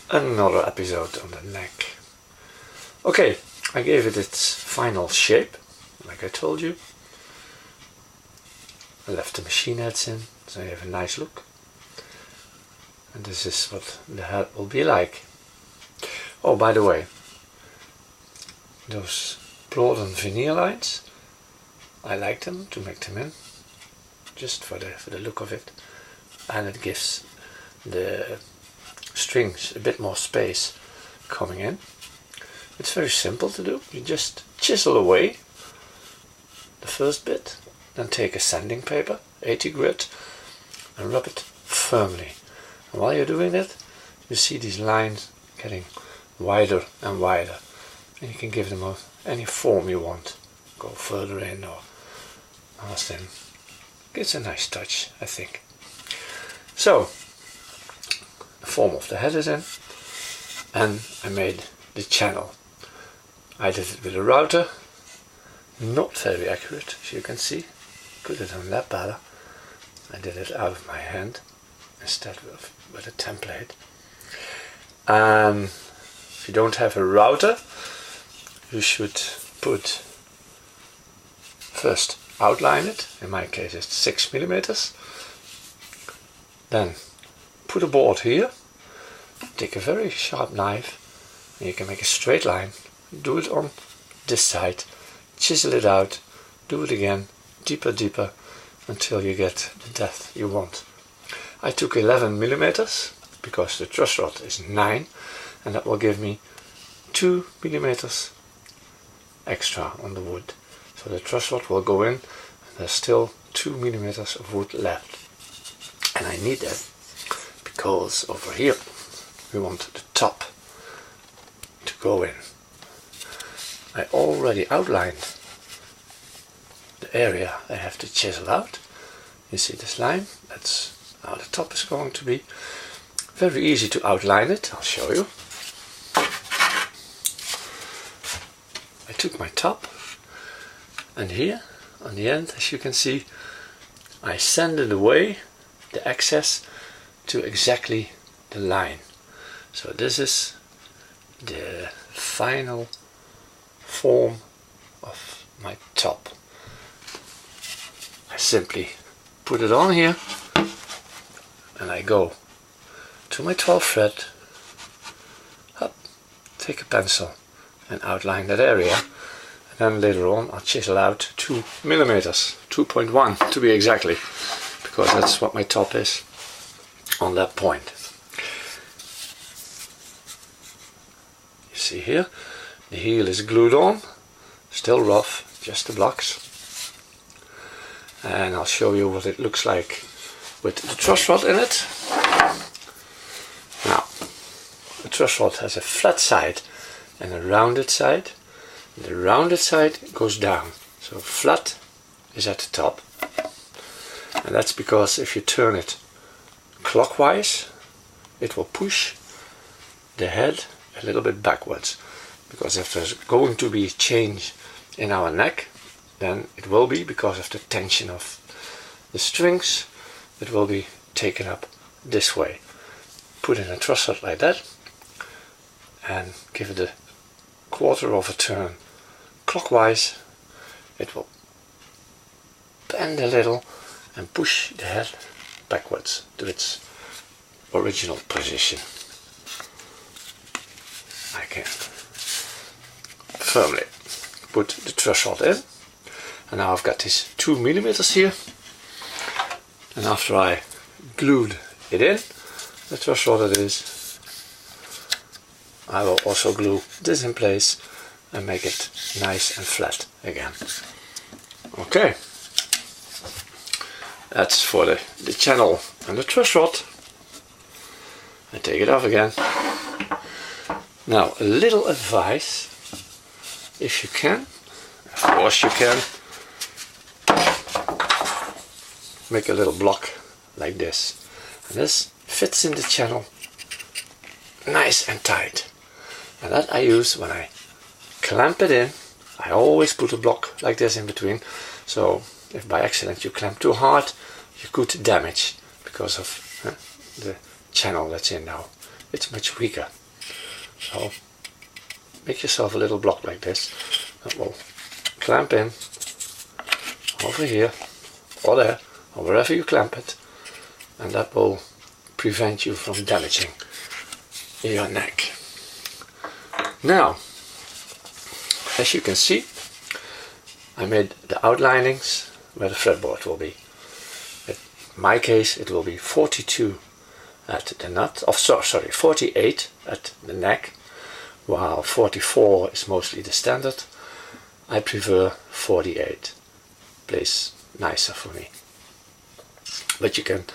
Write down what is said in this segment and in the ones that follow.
another episode on the neck. Okay, I gave it its final shape, like I told you. I left the machine heads in, so you have a nice look. And this is what the head will be like. Oh, by the way, those broadened veneer lines, I like them to make them in, just for the look of it, and it gives the strings a bit more space coming in. It's very simple to do. You just chisel away the first bit, then take a sanding paper, 80 grit, and rub it firmly. And while you're doing it, you see these lines getting wider and wider, and you can give them any form you want. Go further in or almost in. It's a nice touch, I think. So the form of the head is in, and I made the channel. I did it with a router, not very accurate, as you can see. Put it on that pattern. I did it out of my hand instead of with a template. If you don't have a router, you should first outline it. In my case it's 6 millimeters. Then put a board here, take a very sharp knife, and you can make a straight line. Do it on this side, chisel it out, do it again, deeper, until you get the depth you want. I took 11 millimeters because the truss rod is 9, and that will give me 2 millimeters extra on the wood. So the truss rod will go in, and there's still 2 millimeters of wood left. And I need that because over here we want the top to go in. I already outlined the area I have to chisel out. You see this line? That's how the top is going to be. Very easy to outline it, I'll show you. I took my top, and here on the end, as you can see, I sanded away the excess to exactly the line. So this is the final form of my top. I simply put it on here, and I go to my 12th thread, up, take a pencil and outline that area, and then later on I'll chisel out 2 millimeters, 2.1 to be exactly, because that's what my top is on that point. You see here, the heel is glued on, still rough, just the blocks. And I'll show you what it looks like with the truss rod in it. Now, the truss rod has a flat side and a rounded side. The rounded side goes down, so flat is at the top. And that's because if you turn it clockwise, it will push the head a little bit backwards. Because if there's going to be a change in our neck, then it will be because of the tension of the strings, it will be taken up this way. Put in a truss rod like that and give it a quarter of a turn clockwise. It will bend a little and push the head backwards to its original position. I can firmly put the truss rod in. And now I've got this 2 millimeters here, and after I glued it in, the truss rod it is, I will also glue this in place and make it nice and flat again. Okay, that's for the channel and the truss rod. I take it off again. Now a little advice, if you can, of course you can, make a little block like this, and this fits in the channel nice and tight, and that I use when I clamp it in. I always put a block like this in between, so if by accident you clamp too hard, you could damage because of the channel that's in now. it's much weaker. So make yourself a little block like this that will clamp in over here or there or wherever you clamp it, and that will prevent you from damaging your neck. Now, as you can see, I made the outlinings where the fretboard will be. In my case, it will be 42 at the nut, sorry, 48 at the neck, while 44 is mostly the standard. I prefer 48, plays nicer for me. But you can,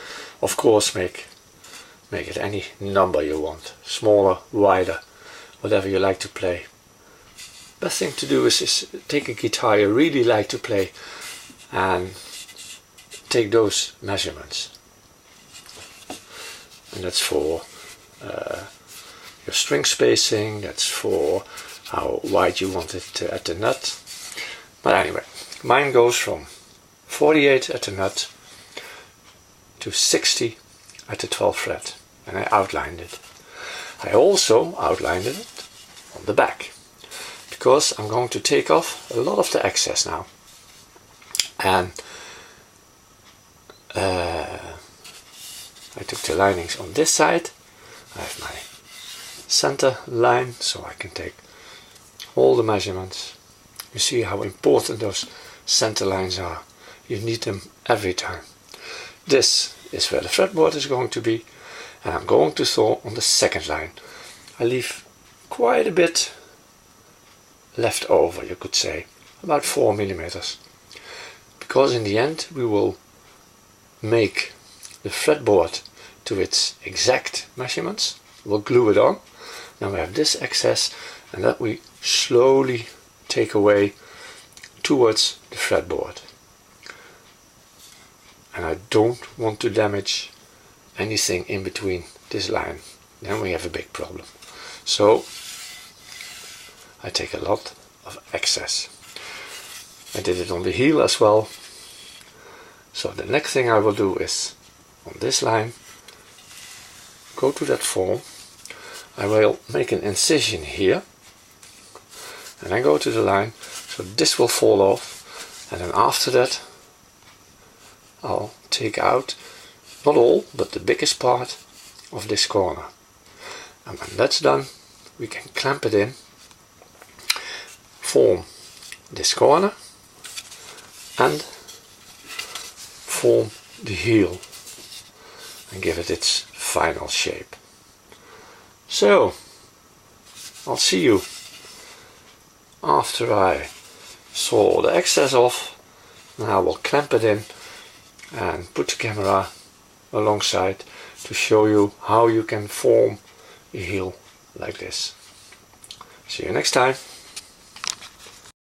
of course, make it any number you want, smaller, wider, whatever you like to play. Best thing to do is take a guitar you really like to play and take those measurements. And that's for your string spacing, that's for how wide you want it at the nut. But anyway, mine goes from 48 at the nut to 60 at the 12th fret, and I outlined it. I also outlined it on the back, because I'm going to take off a lot of the excess now. And I took the linings on this side. I have my center line, so I can take all the measurements. You see how important those center lines are. You need them every time. This is where the fretboard is going to be, and I'm going to throw on the second line. I leave quite a bit left over, you could say, about 4 millimeters, because in the end we will make the fretboard to its exact measurements. We'll glue it on. Now we have this excess, and that we slowly take away towards the fretboard. And I don't want to damage anything in between this line, then we have a big problem. So I take a lot of excess. I did it on the heel as well. So the next thing I will do is, on this line, go to that form. I will make an incision here, and then go to the line, so this will fall off, and then after that I'll take out, not all, but the biggest part of this corner. And when that's done, we can clamp it in, form this corner, and form the heel, and give it its final shape. So, I'll see you after I saw the excess off. Now I will clamp it in and put the camera alongside to show you how you can form a heel like this. See you next time.